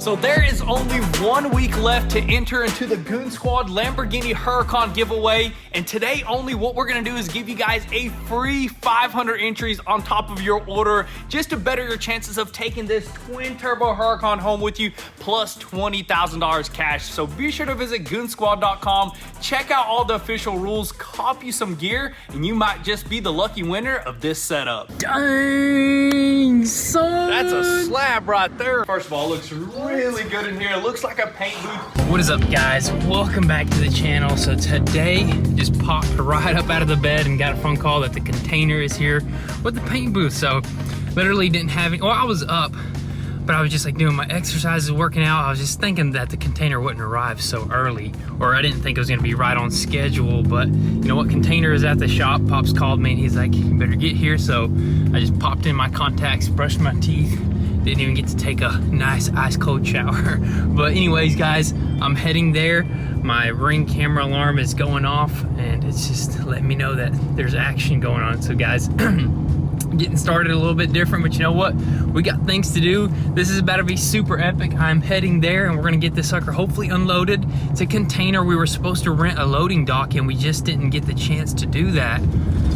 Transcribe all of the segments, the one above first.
So there is only 1 week left to enter into the Goon Squad Lamborghini Huracan giveaway, and today only what we're gonna do is give you guys a free 500 entries on top of your order just to better your chances of taking this twin turbo Huracan home with you, plus $20,000 cash. So be sure to visit goonzquad.com, check out all the official rules, cop you some gear, and you might just be the lucky winner of this setup. Dang, son! That's a slab right there. First of all, it looks really good in here. It looks like a paint booth. What is up, guys? Welcome back to the channel. So today, just popped right up out of the bed and got a phone call that the container is here with the paint booth. So literally didn't have any, well, I was up, but I was just like doing my exercises, working out. I was just thinking that the container wouldn't arrive so early, or I didn't think it was gonna be right on schedule. But you know what, container is at the shop. Pops called me and he's like, you better get here. So I just popped in my contacts, brushed my teeth, didn't even get to take a nice ice cold shower. But anyways, guys, I'm heading there. My Ring camera alarm is going off and it's just letting me know that there's action going on. So guys, getting started a little bit different, but you know what? We got things to do. This is about to be super epic. I'm heading there and we're gonna get this sucker hopefully unloaded. It's a container. We were supposed to rent a loading dock and we just didn't get the chance to do that.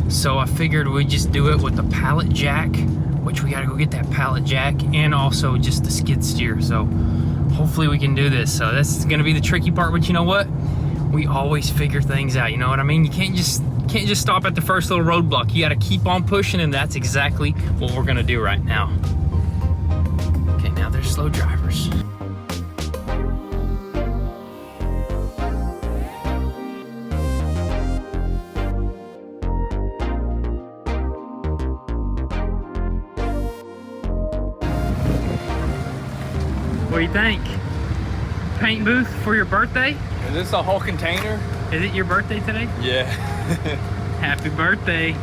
So I figured we'd just do it with a pallet jack, which we gotta go get that pallet jack, and also just the skid steer. So hopefully we can do this. So this is gonna be the tricky part, but you know what? We always figure things out, you know what I mean? You can't just stop at the first little roadblock. You gotta keep on pushing, and that's exactly what we're gonna do right now. Okay, now there's slow drivers. What do you think? Paint booth for your birthday? Is this a whole container? Is it your birthday today? Yeah. Happy birthday.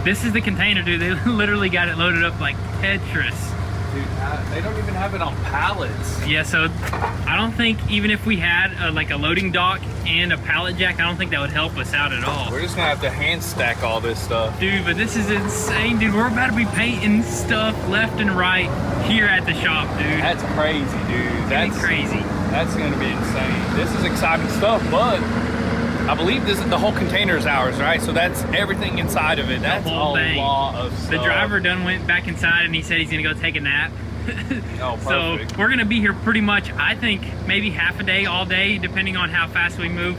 This is the container, dude. They literally got it loaded up like Tetris. Dude, they don't even have it on pallets. Yeah, so I don't think even if we had like a loading dock and a pallet jack, I don't think that would help us out at all. We're just gonna have to hand stack all this stuff. Dude, but this is insane, dude. We're about to be painting stuff left and right here at the shop, dude. That's crazy, dude. That's crazy. That's gonna be insane. This is exciting stuff, but I believe the whole container is ours, right? So that's everything inside of it. That's a lot of stuff. The driver done went back inside and he said he's gonna go take a nap. Oh, perfect. So we're gonna be here pretty much, I think, maybe half a day, all day, depending on how fast we move.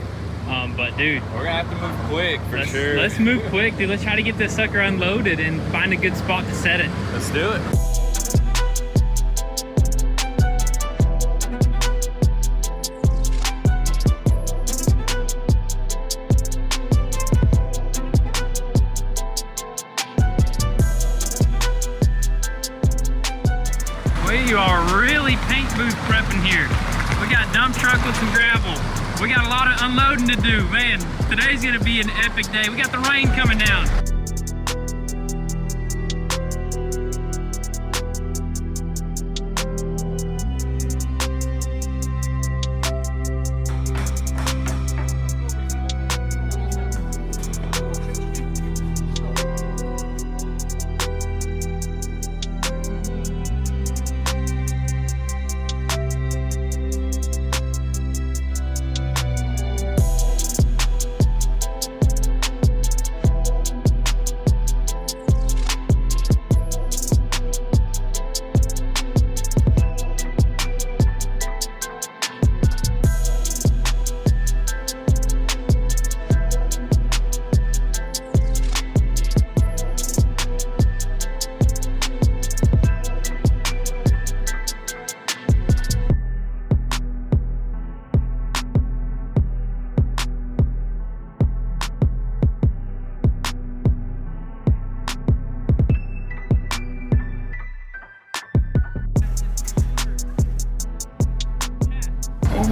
But dude, we're gonna have to move quick for sure. Let's move quick, dude. Let's try to get this sucker unloaded and find a good spot to set it. Let's do it. We are really paint booth prepping here. We got dump truck with some gravel. We got a lot of unloading to do. Man, today's gonna be an epic day. We got the rain coming down.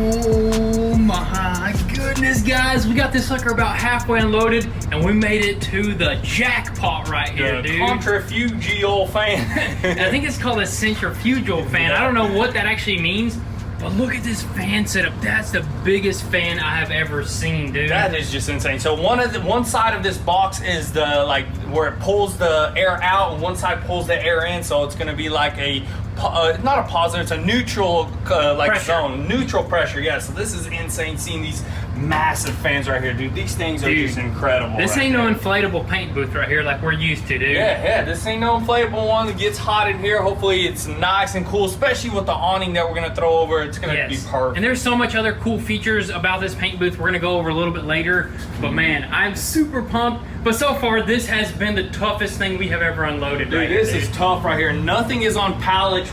Oh my goodness, guys. We got this sucker about halfway unloaded and we made it to the jackpot right here, dude. Centrifugal fan. I think it's called a centrifugal fan. I don't know what that actually means, but look at this fan setup. That's the biggest fan I have ever seen, dude. That is just insane. So one side of this box is the where it pulls the air out, and one side pulls the air in. So it's gonna be like a not a positive, it's a neutral like Pressure. zone, neutral pressure. Yeah, so this is insane seeing these massive fans right here, dude. These things are just incredible. This right ain't there. no inflatable paint booth right here like we're used to, dude. Yeah, this ain't no inflatable one that gets hot in here. Hopefully it's nice and cool, especially with the awning that we're gonna throw over. It's gonna be perfect. And there's so much other cool features about this paint booth we're gonna go over a little bit later. But man, I'm super pumped. But so far, this has been the toughest thing we have ever unloaded. Dude, this is tough right here. Nothing is on pallets.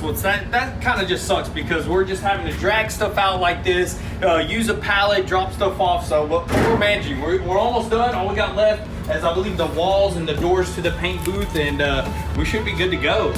What's that? That kind of just sucks because we're just having to drag stuff out like this, use a pallet, drop stuff off. So but we're managing. We're almost done. All we got left is, I believe, the walls and the doors to the paint booth, and we should be good to go.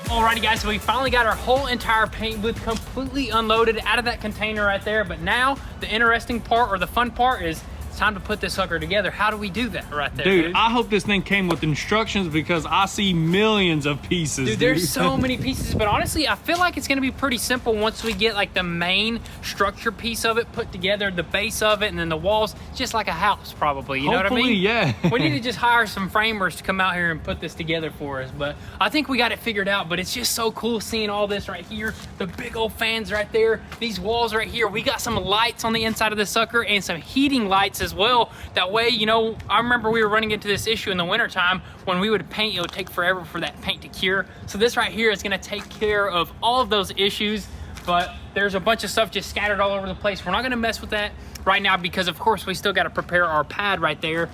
Alrighty guys, so we finally got our whole entire paint booth completely unloaded out of that container right there. But now the interesting part, or the fun part, is it's time to put this sucker together. How do we do that right there, dude? I hope this thing came with instructions because I see millions of pieces. Dude, there's so many pieces, but honestly, I feel like it's gonna be pretty simple once we get like the main structure piece of it put together, the base of it, and then the walls, just like a house probably, you know what I mean? Yeah. We need to just hire some framers to come out here and put this together for us, but I think we got it figured out. But it's just so cool seeing all this right here, the big old fans right there, these walls right here. We got some lights on the inside of this sucker and some heating lights as well. That way, you know, I remember we were running into this issue in the wintertime when we would paint, it would take forever for that paint to cure. So this right here is gonna take care of all of those issues, but there's a bunch of stuff just scattered all over the place. We're not gonna mess with that right now because of course we still got to prepare our pad right there.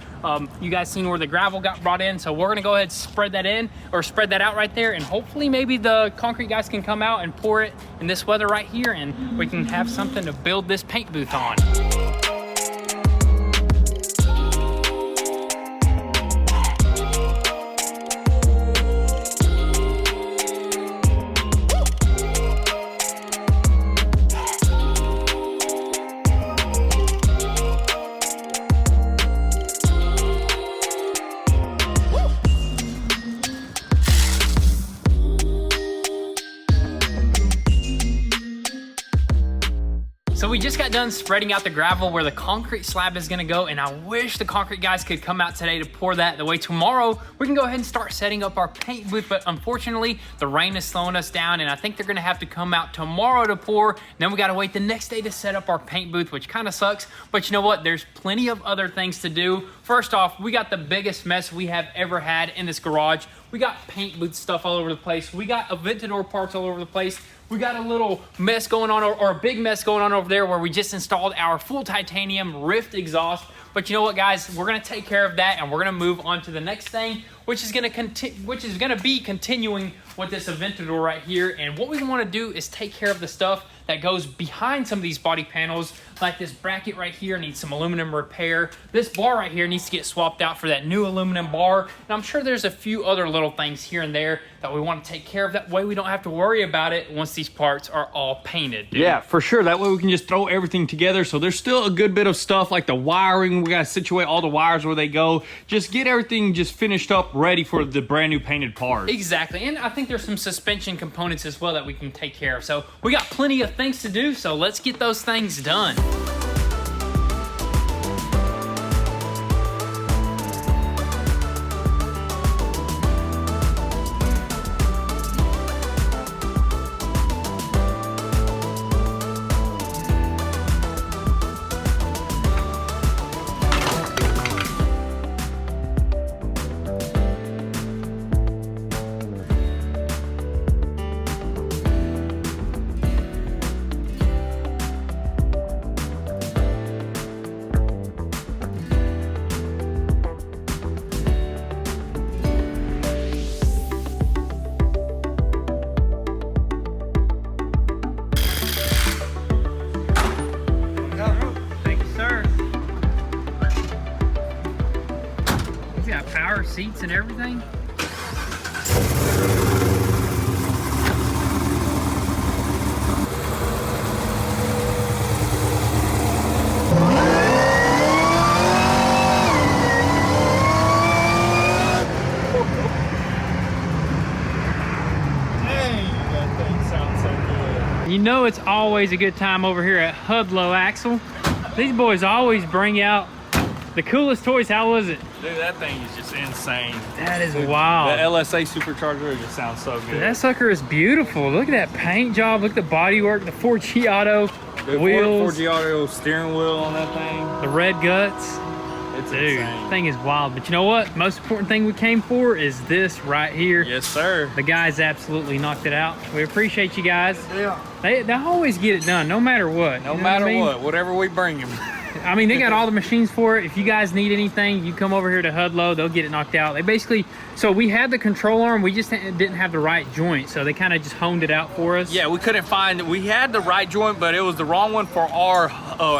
You guys seen where the gravel got brought in, so we're gonna go ahead and spread that in, or spread that out right there, and hopefully maybe the concrete guys can come out and pour it in this weather right here, and we can have something to build this paint booth on. So we just got done spreading out the gravel where the concrete slab is gonna go, and I wish the concrete guys could come out today to pour that. The way tomorrow we can go ahead and start setting up our paint booth, but unfortunately the rain is slowing us down, and I think they're gonna have to come out tomorrow to pour. Then we gotta wait the next day to set up our paint booth, which kind of sucks, but you know what? There's plenty of other things to do. First off, we got the biggest mess we have ever had in this garage. We got paint booth stuff all over the place. We got Aventador parts all over the place. We got a little mess going on, or a big mess going on over there where we just installed our full titanium Rift exhaust. But you know what, guys? We're gonna take care of that, and we're gonna move on to the next thing, which is gonna be continuing with this Aventador right here. And what we wanna do is take care of the stuff that goes behind some of these body panels. Like this bracket right here needs some aluminum repair. This bar right here needs to get swapped out for that new aluminum bar. And I'm sure there's a few other little things here and there that we want to take care of. That way we don't have to worry about it once these parts are all painted, dude. Yeah, for sure. That way we can just throw everything together. So there's still a good bit of stuff like the wiring. We got to situate all the wires where they go. Just get everything just finished up, ready for the brand new painted parts. Exactly. And I think there's some suspension components as well that we can take care of. So we got plenty of things to do. So let's get those things done. lights and everything. You know it's always a good time over here at Hudlow, Axel. These boys always bring out the coolest toys. How was it? Dude, that thing is just insane. That is wild. The LSA supercharger just sounds so good. Dude, that sucker is beautiful. Look at that paint job. Look at the bodywork, the 4G auto wheels. 4G auto steering wheel on that thing. The red guts. It's Dude, insane. the thing is wild. But you know what? Most important thing we came for is this right here. Yes, sir. The guys absolutely knocked it out. We appreciate you guys. Yeah. They always get it done, no matter what. No You know matter what I mean? what, whatever we bring them. I mean, they got all the machines for it. If you guys need anything, you come over here to Hudlow. They'll get it knocked out. They basically, so we had the control arm. We just didn't have the right joint. So they kind of just honed it out for us. Yeah, we couldn't find, we had the right joint, but it was the wrong one for our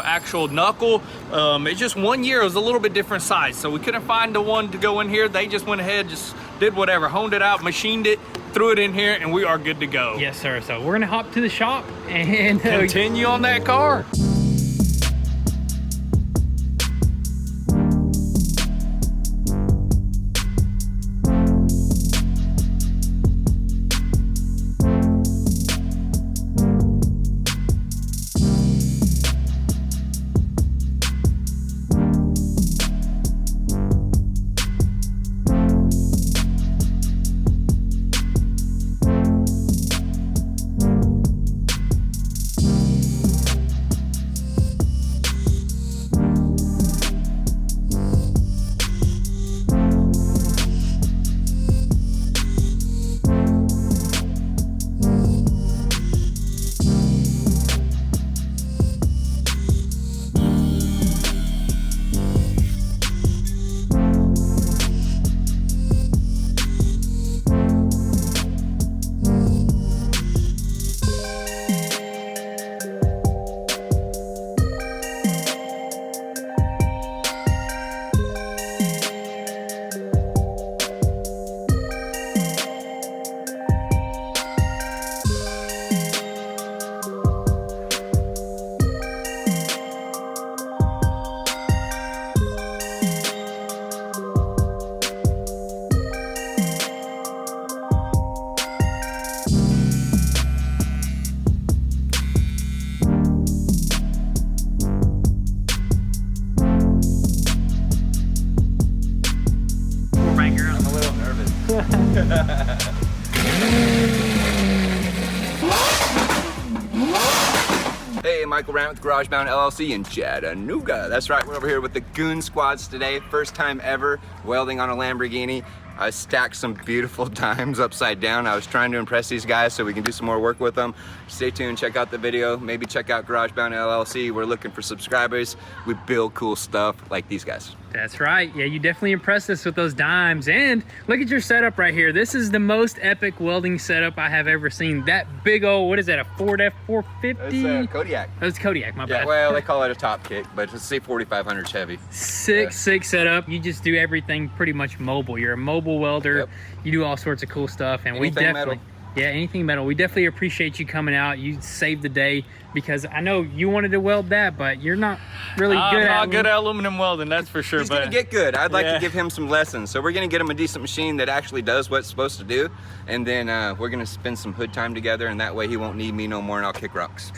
actual knuckle. It's just 1 year, it was a little bit different size. So we couldn't find the one to go in here. They just went ahead, just did whatever, honed it out, machined it, threw it in here, and we are good to go. Yes, sir. So we're going to hop to the shop and continue on that car. Hey, Michael Brandt with GarageBound LLC in Chattanooga. That's right, we're over here with the Goon Squads today. First time ever welding on a Lamborghini. I stacked some beautiful dimes upside down. I was trying to impress these guys so we can do some more work with them. Stay tuned, check out the video. Maybe check out GarageBound LLC. We're looking for subscribers. We build cool stuff like these guys. That's right. Yeah, you definitely impressed us with those dimes. And look at your setup right here. This is the most epic welding setup I have ever seen. That big old, what is that, a Ford F450? It's Kodiak. Oh, it's Kodiak, my bad. Yeah, well, they call it a top kick, but it's a 4500 Chevy. Sick setup. You just do everything pretty much mobile. You're a mobile welder. Yep. You do all sorts of cool stuff. And Anything we definitely... metal. Yeah, anything metal. We definitely appreciate you coming out. You saved the day because I know you wanted to weld that, but you're not really good at it. I'm not good at aluminum welding, that's for sure. He's but gonna get good. I'd like to give him some lessons. So we're gonna get him a decent machine that actually does what it's supposed to do. And then we're gonna spend some hood time together, and that way he won't need me no more and I'll kick rocks.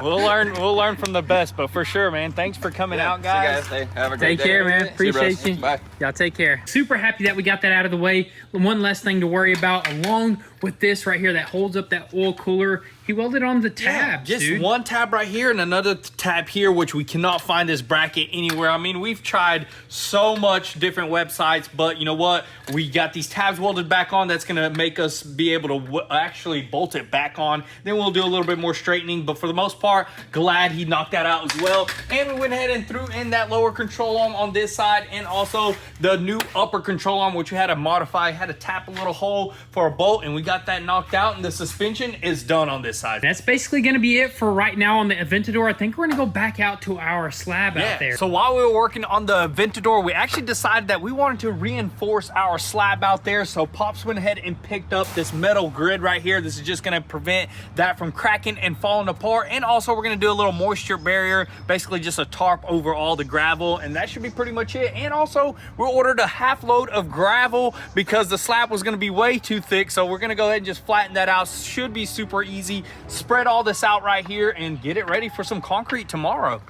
We'll learn from the best, but for sure, man. Thanks for coming out, guys. See you guys. Hey, have a great Take day. care, man. See Appreciate bros. you. Bye. Y'all take care. Super happy that we got that out of the way. One less thing to worry about, along with this right here that holds up that oil cooler. He welded on the tabs, just dude. one tab right here and another tab here, which we cannot find this bracket anywhere. I mean, we've tried so much different websites, but you know what? We got these tabs welded back on. That's gonna make us be able to actually bolt it back on. Then we'll do a little bit more straightening, but for the most part, glad he knocked that out as well. And we went ahead and threw in that lower control arm on this side, and also the new upper control arm, which we had to modify, had to tap a little hole for a bolt, and we got that knocked out, and the suspension is done on this side. That's basically gonna be it for right now on the Aventador. I think we're gonna go back out to our slab out there. So while we were working on the Aventador, we actually decided that we wanted to reinforce our slab out there. So Pops went ahead and picked up this metal grid right here. This is just gonna prevent that from cracking and falling apart. And also we're gonna do a little moisture barrier, basically just a tarp over all the gravel, and that should be pretty much it. And also we ordered a half load of gravel because the slab was gonna be way too thick. So we're gonna go ahead and just flatten that out. Should be super easy. Spread all this out right here and get it ready for some concrete tomorrow.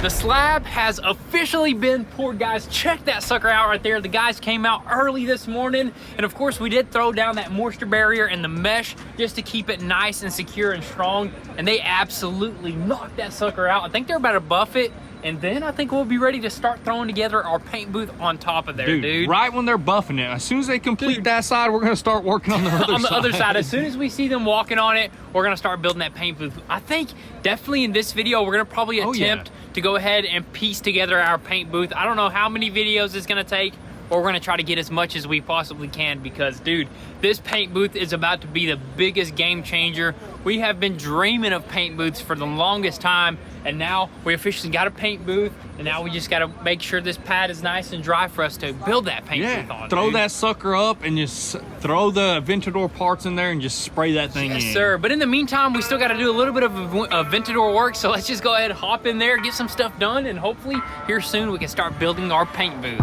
The slab has officially been poured, guys. Check that sucker out right there. The guys came out early this morning, and of course we did throw down that moisture barrier and the mesh just to keep it nice and secure and strong, and they absolutely knocked that sucker out. I think they're about to buff it, and then I think we'll be ready to start throwing together our paint booth on top of there, dude. Right when they're buffing it, as soon as they complete that side, we're gonna start working on the other side. On the other side, as soon as we see them walking on it, we're gonna start building that paint booth. I think definitely in this video, we're gonna probably attempt to go ahead and piece together our paint booth. I don't know how many videos it's gonna take, but we're gonna try to get as much as we possibly can because, dude, this paint booth is about to be the biggest game changer. We have been dreaming of paint booths for the longest time, and now we officially got a paint booth, and now we just gotta make sure this pad is nice and dry for us to build that paint booth on. Throw that sucker up and just throw the Aventador parts in there and just spray that thing in. Yes, sir. But in the meantime, we still gotta do a little bit of Aventador work, so let's just go ahead, hop in there, get some stuff done, and hopefully here soon we can start building our paint booth.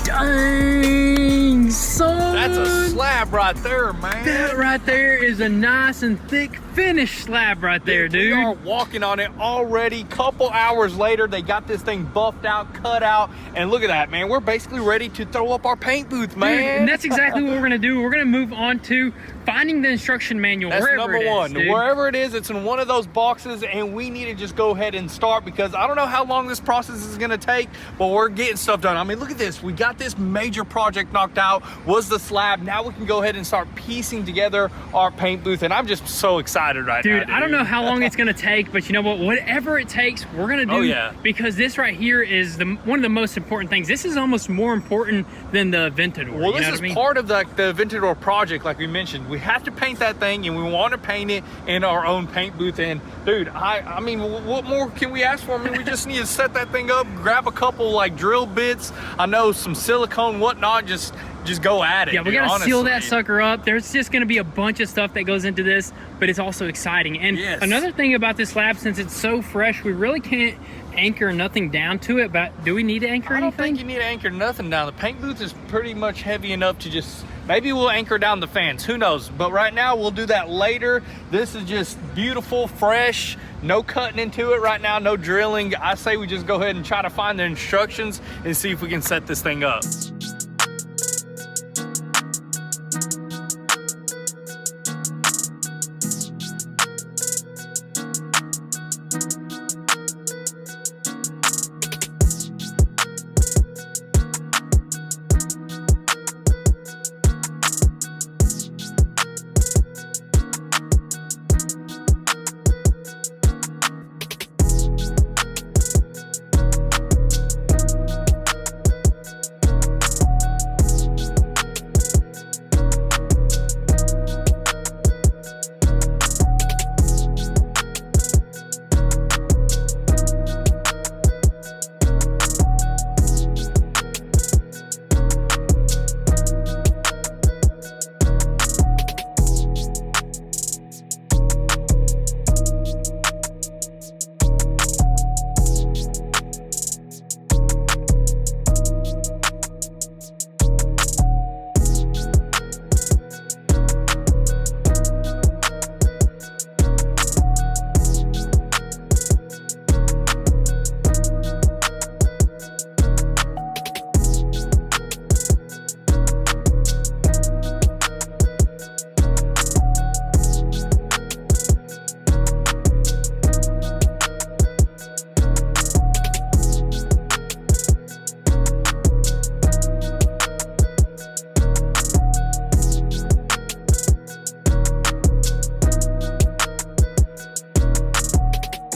Dang, son. That's a slab right there, man. That right there is a nice and thick finished slab right there, dude. We are walking on it already. Couple hours later, they got this thing buffed out, cut out, and look at that, man. We're basically ready to throw up our paint booth, man. Dude, and that's exactly what we're gonna do. We're gonna move on to finding the instruction manual. That's wherever number one. dude. Wherever it is, it's in one of those boxes, and we need to just go ahead and start because I don't know how long this process is gonna take, but we're getting stuff done. I mean, look at this. We got this major project knocked out, was the slab. Now we can go ahead and start piecing together our paint booth, and I'm just so excited right now, dude. I don't know how long it's gonna take, but you know what? Whatever it takes, we're gonna do. Because this right here is one of the most important things. This is almost more important than the Aventador. Well, this is part of the Aventador project, like we mentioned. We have to paint that thing, and we want to paint it in our own paint booth. And dude, I mean, what more can we ask for? I mean, we just need to set that thing up, grab a couple like drill bits, I know some silicone, whatnot, just just go at it. Yeah, we dude, gotta seal that honestly. sucker up. There's just gonna be a bunch of stuff that goes into this, but it's also exciting. And Yes. another thing about this lab, since it's so fresh, we really can't anchor nothing down to it. But do we need to anchor I don't anything? think you need to anchor nothing down. The paint booth is pretty much heavy enough to just, maybe we'll anchor down the fans, who knows? But right now we'll do that later. This is just beautiful, fresh, no cutting into it right now, no drilling. I say we just go ahead and try to find the instructions and see if we can set this thing up.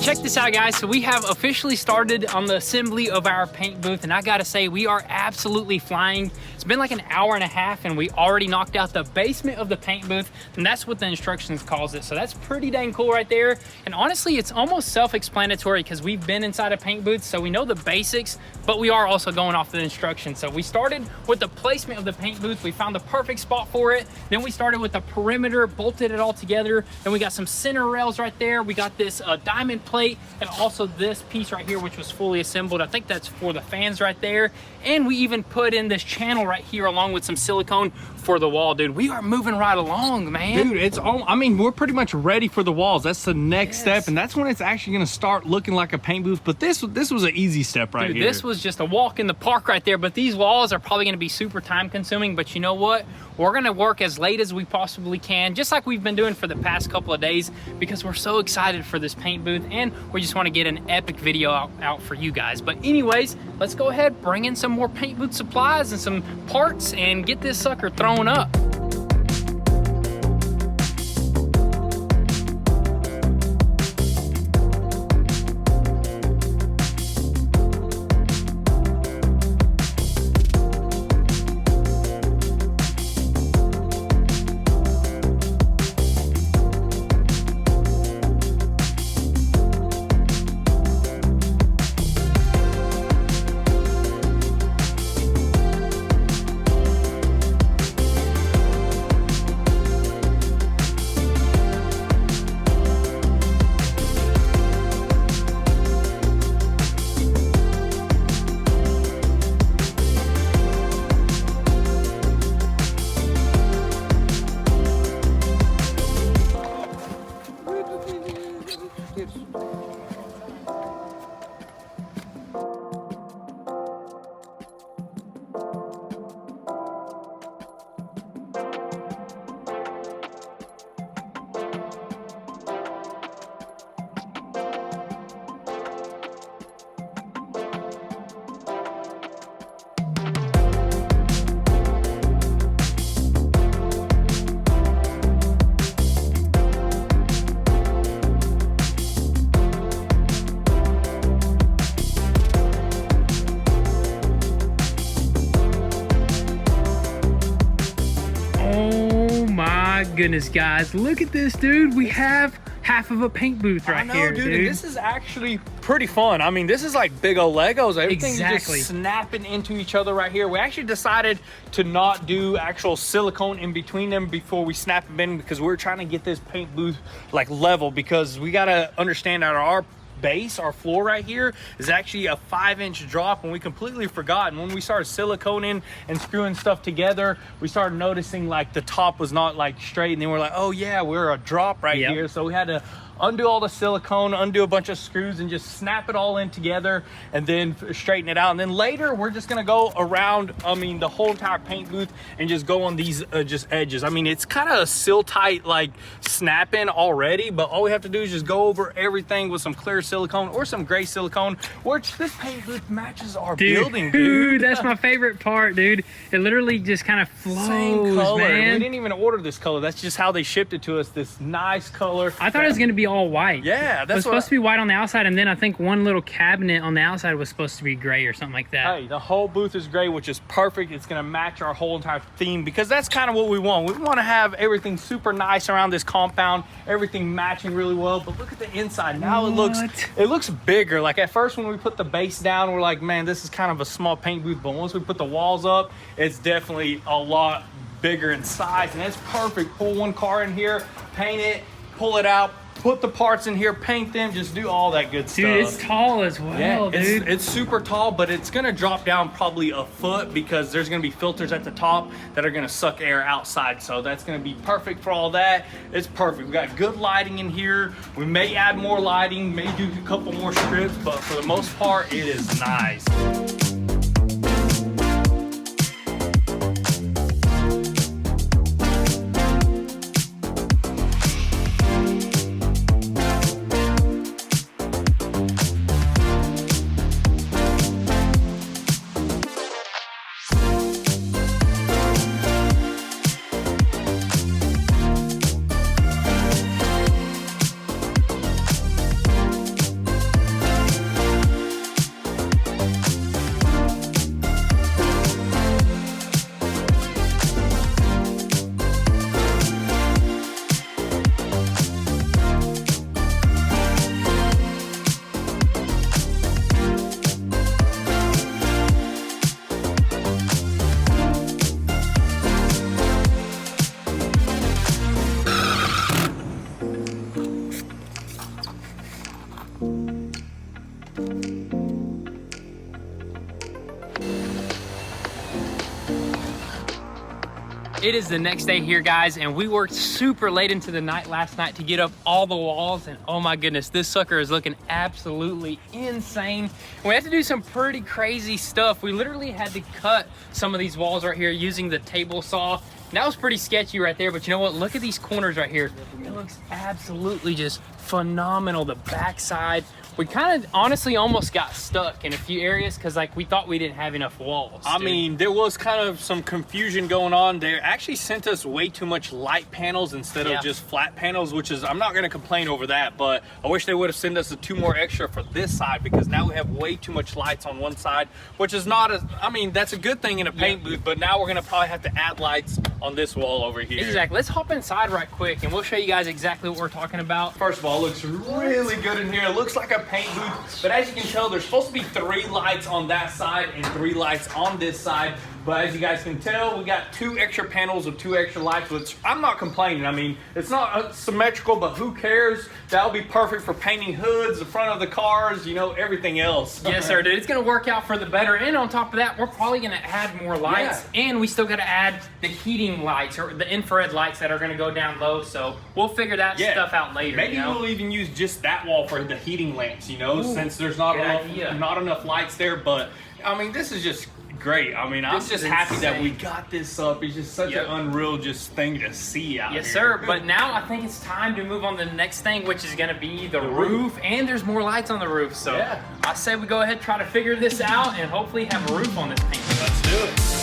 Check this out, guys. So we have officially started on the assembly of our paint booth, and I gotta say, we are absolutely flying. It's been like an hour and a half, and we already knocked out the basement of the paint booth, and that's what the instructions calls it. So that's pretty dang cool right there. And honestly, it's almost self-explanatory because we've been inside a paint booth, so we know the basics, but we are also going off the instructions. So we started with the placement of the paint booth. We found the perfect spot for it. Then we started with the perimeter, bolted it all together. Then we got some center rails right there. We got this diamond plate, and also this piece right here, which was fully assembled. I think that's for the fans right there. And we even put in this channel right here along with some silicone for the wall, dude. We are moving right along, man. Dude, it's all, I mean, we're pretty much ready for the walls. That's the next step, and that's when it's actually gonna start looking like a paint booth. But this was an easy step right here. This was just a walk in the park right there, but these walls are probably gonna be super time consuming, but you know what? We're gonna work as late as we possibly can, just like we've been doing for the past couple of days, because we're so excited for this paint booth, and we just wanna get an epic video out for you guys. But anyways, let's go ahead, bring in some more paint booth supplies and some parts, and get this sucker thrown up. Goodness, guys, look at this, dude. We have half of a paint booth right here, dude. dude. And this is actually pretty fun. I mean, this is like big old Legos. Everything's Exactly. just snapping into each other right here. We actually decided to not do actual silicone in between them before we snap them in, because we're trying to get this paint booth like level, because we got to understand that our base, our floor right here, is actually a 5-inch drop, and we completely forgot. And when we started siliconing and screwing stuff together, we started noticing like the top was not like straight, and then we're like, oh yeah, we're a drop right here. So we had to undo all the silicone, undo a bunch of screws, and just snap it all in together, and then straighten it out. And then later we're just gonna go around, I mean, the whole entire paint booth and just go on these just edges. I mean, it's kind of a seal tight like snap in already, but all we have to do is just go over everything with some clear silicone or some gray silicone, which this paint booth matches our building, dude. That's my favorite part, dude. It literally just kind of flows, Same color. man. We didn't even order this color. That's just how they shipped it to us. This nice color. I thought it was gonna be all white. Yeah, It was supposed to be white on the outside, and then I think one little cabinet on the outside was supposed to be gray or something like that. Hey, the whole booth is gray, which is perfect. It's gonna match our whole entire theme, because that's kind of what we want. We want to have everything super nice around this compound, everything matching really well. But look at the inside. Now it looks bigger. Like at first when we put the base down, we're like, man, this is kind of a small paint booth. But once we put the walls up, it's definitely a lot bigger in size, and it's perfect. Pull one car in here, paint it, pull it out, put the parts in here, paint them, just do all that good stuff. Dude, it's tall as well, dude. It's super tall, but it's gonna drop down probably a foot, because there's gonna be filters at the top that are gonna suck air outside. So that's gonna be perfect for all that. It's perfect. We got good lighting in here. We may add more lighting, may do a couple more strips, but for the most part, it is nice. It is the next day here, guys, and we worked super late into the night last night to get up all the walls, and oh my goodness, this sucker is looking absolutely insane. We had to do some pretty crazy stuff. We literally had to cut some of these walls right here using the table saw. And that was pretty sketchy right there, but you know what? Look at these corners right here. It looks absolutely just phenomenal. The backside, we kind of honestly almost got stuck in a few areas because like we thought we didn't have enough walls. I mean, there was kind of some confusion going on. They actually sent us way too much light panels instead of just flat panels, which is, I'm not going to complain over that, but I wish they would have sent us 2 more extra for this side, because now we have way too much lights on one side, which is not as, I mean, that's a good thing in a paint booth, but now we're going to probably have to add lights on this wall over here. Exactly. Let's hop inside right quick and we'll show you guys exactly what we're talking about. First of all, it looks really good in here. It looks like a paint booth, but as you can tell, there's supposed to be 3 lights on that side and 3 lights on this side. But as you guys can tell, we got 2 extra panels of 2 extra lights, which I'm not complaining. I mean, it's not symmetrical, but who cares? That'll be perfect for painting hoods, the front of the cars, you know, everything else. Yes, sir, dude. It's going to work out for the better. And on top of that, we're probably going to add more lights. Yeah. And we still got to add the heating lights or the infrared lights that are going to go down low. So we'll figure that stuff out later. Maybe you know? we'll even use just that wall for the heating lamps, you know, since there's not enough lights there. But, I mean, this is just great. I mean, I'm just happy that we got this up. It's just such an unreal thing to see out here. Yes, sir. But now I think it's time to move on to the next thing, which is going to be the roof. And there's more lights on the roof. So I say we go ahead, try to figure this out, and hopefully have a roof on this paint. Let's do it.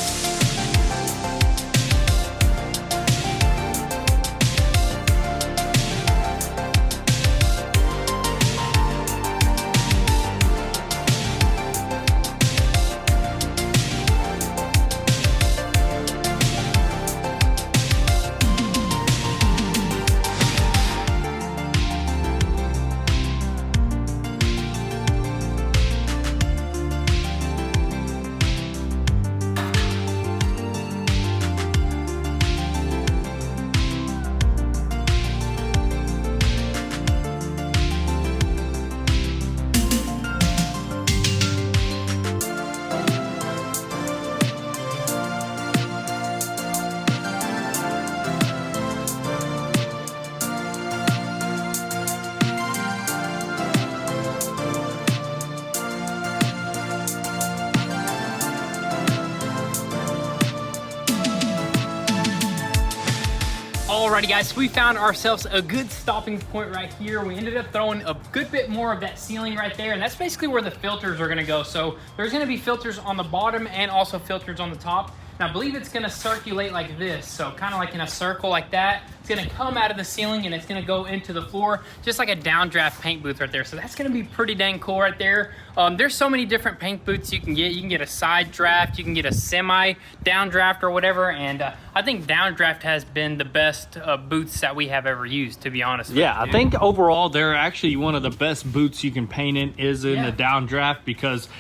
Alrighty guys, so we found ourselves a good stopping point right here. We ended up throwing a good bit more of that sealing right there, and that's basically where the filters are gonna go. So there's gonna be filters on the bottom and also filters on the top. And I believe it's gonna circulate like this, so kind of like in a circle like that. It's gonna come out of the ceiling and it's gonna go into the floor, just like a downdraft paint booth right there. So that's gonna be pretty dang cool right there. There's so many different paint booths you can get. You can get a side draft, you can get a semi downdraft or whatever. And I think downdraft has been the best booths that we have ever used, to be honest with you. Yeah, I think overall they're actually one of the best booths you can paint in is in the downdraft, because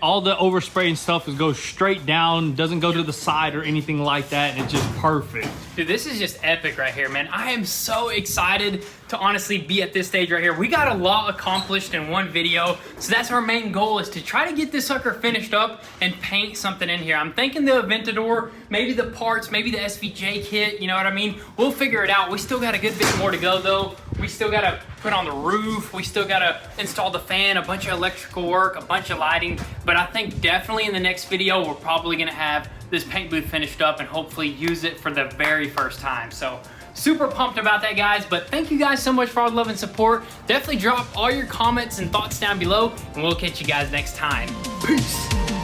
all the overspraying stuff goes straight down, doesn't go to the side or anything like that, and it's just perfect. Dude, this is just epic right here, man. I am so excited to honestly be at this stage right here. We got a lot accomplished in one video, so that's our main goal, is to try to get this sucker finished up and paint something in here. I'm thinking the Aventador, maybe the parts, maybe the SVJ kit, you know what I mean? We'll figure it out. We still got a good bit more to go though. We still gotta put on the roof. We still gotta install the fan, a bunch of electrical work, a bunch of lighting. But I think definitely in the next video, we're probably gonna have this paint booth finished up and hopefully use it for the very first time. So super pumped about that, guys. But thank you guys so much for all the love and support. Definitely drop all your comments and thoughts down below, and we'll catch you guys next time. Peace.